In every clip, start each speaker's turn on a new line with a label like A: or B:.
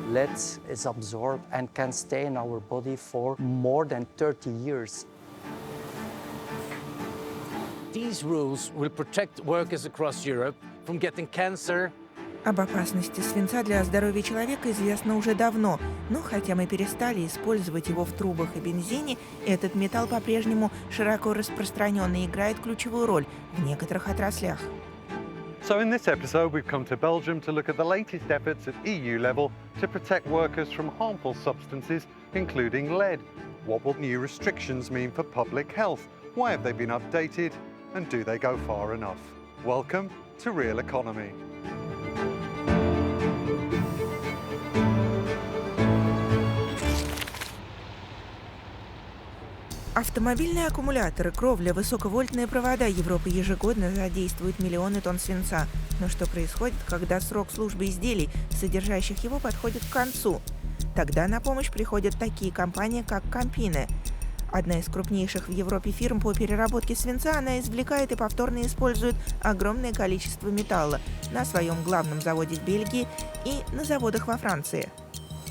A: Lead is absorbed and can stay in our body for more than 30 years.
B: These rules will protect workers across Europe from getting cancer.
C: Об опасности свинца для здоровья человека известно уже давно, но хотя мы перестали использовать его в трубах и бензине, этот металл по-прежнему широко распространен и играет ключевую роль в некоторых отраслях.
D: So in this episode, we've come to Belgium to look at the latest efforts at EU level to protect workers from harmful substances, including lead. What will new restrictions mean for public health? Why have they been updated? And do they go far enough? Welcome to Real Economy.
C: Автомобильные аккумуляторы, кровля, высоковольтные провода Европы ежегодно задействуют миллионы тонн свинца. Но что происходит, когда срок службы изделий, содержащих его, подходит к концу? Тогда на помощь приходят такие компании, как Campine. Одна из крупнейших в Европе фирм по переработке свинца, она извлекает и повторно использует огромное количество металла на своем главном заводе в Бельгии и на заводах во Франции.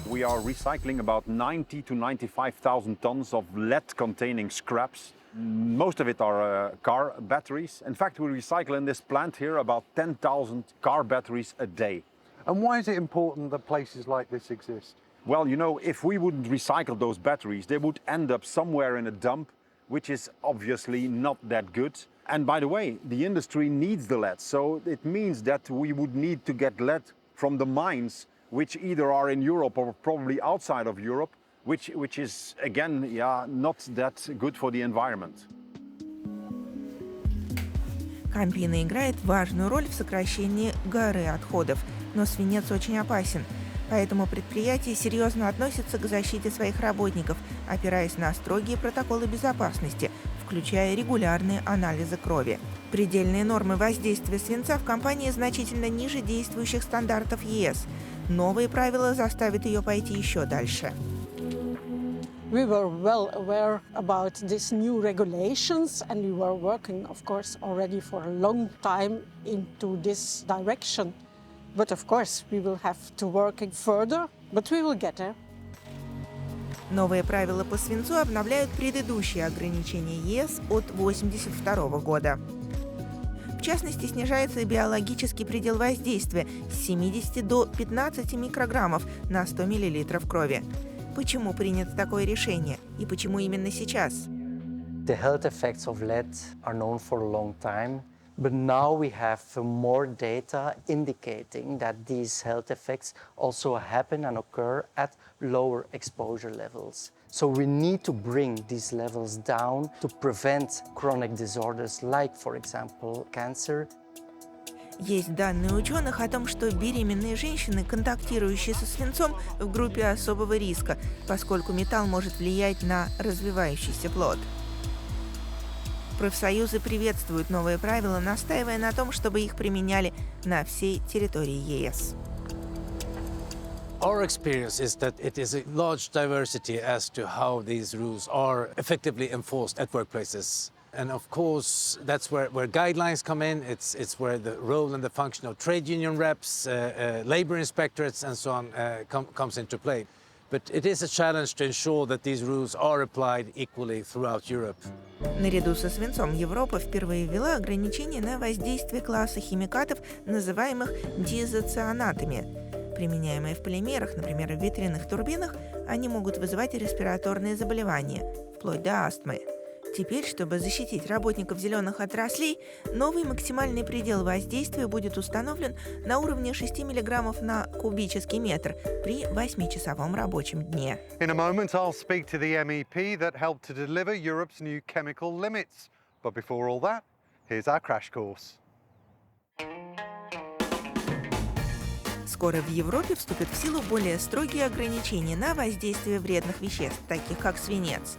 E: We are recycling about 90 to 95,000 tons of lead-containing scraps. Most of it are car batteries. In fact, we recycle in this plant here about 10,000 car batteries a day.
D: And why is it important that places like this exist?
E: Well, you know, if we wouldn't recycle those batteries, they would end up somewhere in a dump, which is obviously not that good. And by the way, the industry needs the lead, so it means that we would need to get lead from the mines, which either are in Europe or probably outside of Europe, which is, again, not that good for the environment.
C: Campine играет важную роль в сокращении горы отходов, но свинец очень опасен. Поэтому предприятие серьезно относится к защите своих работников, опираясь на строгие протоколы безопасности, включая регулярные анализы крови. Предельные нормы воздействия свинца в компании значительно ниже действующих стандартов ЕС. Новые правила заставят ее пойти еще дальше.
F: We were well aware about these new regulations, and we were working, of course, already for a long time into this direction. But of course, we will have to work further, but we will get there.
C: Новые правила по свинцу обновляют предыдущие ограничения ЕС от 1982 года. В частности, снижается биологический предел воздействия с 70 до 15 микрограммов на 100 мл крови. Почему принято такое решение и почему именно сейчас?
A: The health effects of lead are known for a long time, but now we have more data indicating that these health effects also happen and occur at lower exposure levels. So we need to bring these levels down to prevent chronic disorders like, for example, cancer.
C: Есть данные ученых о том, что беременные женщины, контактирующие со свинцом, в группе особого риска, поскольку металл может влиять на развивающийся плод. Профсоюзы приветствуют новые правила, настаивая на том, чтобы их применяли на всей территории ЕС.
B: Our experience is that it is a large diversity as to how these rules are effectively enforced at workplaces. And of course, that's where guidelines come in. It's where the role and the function of trade union reps, labor inspectorates, and so on comes into play. But it is a challenge to ensure that these rules are applied equally throughout Europe.
C: Наряду со свинцом Европа впервые ввела ограничения на воздействие класса химикатов, называемых диизоцианатами. Применяемые в полимерах, например, в ветряных турбинах, они могут вызывать респираторные заболевания, вплоть до астмы. Теперь, чтобы защитить работников зеленых отраслей, новый максимальный предел воздействия будет установлен на уровне 6 мг на кубический метр при 8-часовом рабочем дне.
D: In a moment, I'll speak to the MEP that helped to deliver Europe's new chemical limits. But before all that, here's our crash course.
C: Скоро в Европе вступят в силу более строгие ограничения на воздействие вредных веществ, таких как свинец.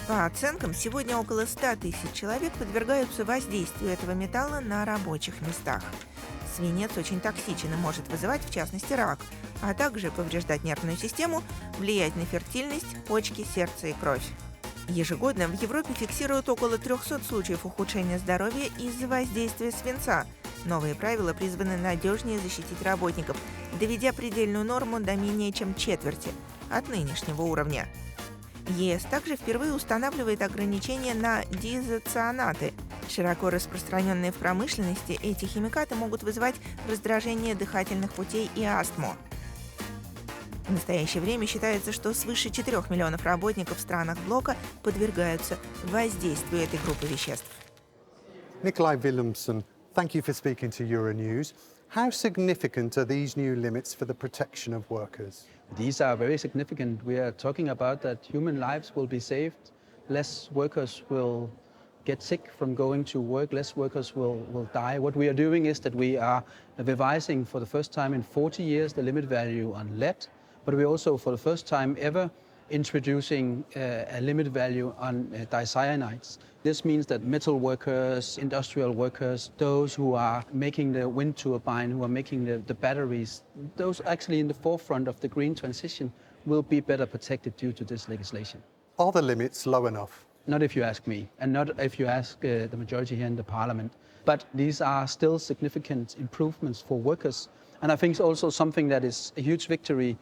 C: По оценкам, сегодня около 100 тысяч человек подвергаются воздействию этого металла на рабочих местах. Свинец очень токсичен и может вызывать, в частности, рак, а также повреждать нервную систему, влиять на фертильность, почки, сердце и кровь. Ежегодно в Европе фиксируют около 300 случаев ухудшения здоровья из-за воздействия свинца. Новые правила призваны надежнее защитить работников, доведя предельную норму до менее чем четверти от нынешнего уровня. ЕС также впервые устанавливает ограничения на диизоцианаты. Широко распространенные в промышленности, эти химикаты могут вызывать раздражение дыхательных путей и астму. В настоящее время считается, что свыше 4 миллионов работников в странах блока подвергаются воздействию этой группы веществ.
D: Nikolai Willemsen, thank you for speaking to Euronews. How significant are these new limits for the protection of workers?
G: These are very significant. We are talking about that human lives will be saved, less workers will get sick from going to work, less workers will die. What we are doing is that we are revising for the first time in 40 years the limit value on lead, but we're also for the first time ever introducing a limit value on dicyanides. This means that metal workers, industrial workers, those who are making the wind turbine, who are making the batteries, those actually in the forefront of the green transition will be better protected due to this legislation.
D: Are the limits low enough?
G: Not if you ask me, and not if you ask the majority here in the Parliament. But these are still significant improvements for workers. And I think it's also something that is a huge victory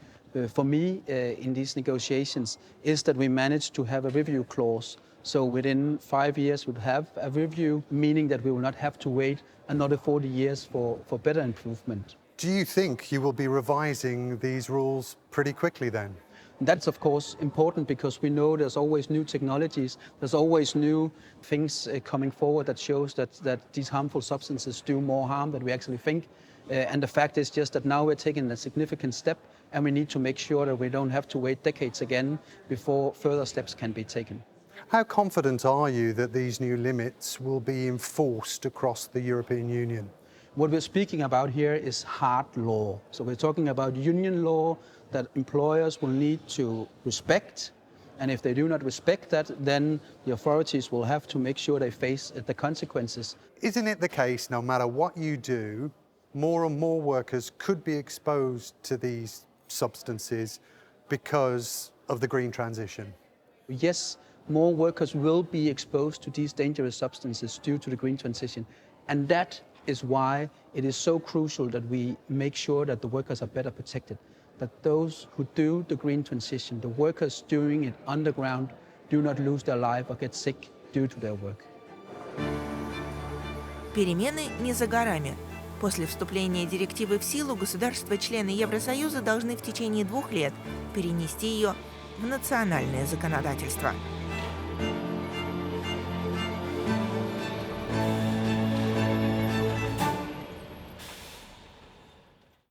G: for me in these negotiations is that we managed to have a review clause. So within 5 years we'll have a review, meaning that we will not have to wait another 40 years for better improvement.
D: Do you think you will be revising these rules pretty quickly then?
G: That's of course important because we know there's always new technologies, there's always new things coming forward that shows that these harmful substances do more harm than we actually think. And the fact is just that now we're taking a significant step and we need to make sure that we don't have to wait decades again before further steps can be taken.
D: How confident are you that these new limits will be enforced across the European Union?
G: What we're speaking about here is hard law. So we're talking about union law that employers will need to respect. And if they do not respect that, then the authorities will have to make sure they face the consequences.
D: Isn't it the case, no matter what you do, more and more workers could be exposed to these substances because of the green transition?
G: Yes, more workers will be exposed to these dangerous substances due to the green transition. And that is why it is so crucial that we make sure that the workers are better protected, that those who do the green transition, the workers doing it underground, do not lose their life or get sick due to their work.
C: Перемены не за горами. После вступления директивы в силу государства-члены Евросоюза должны в течение 2 лет перенести ее в национальное законодательство.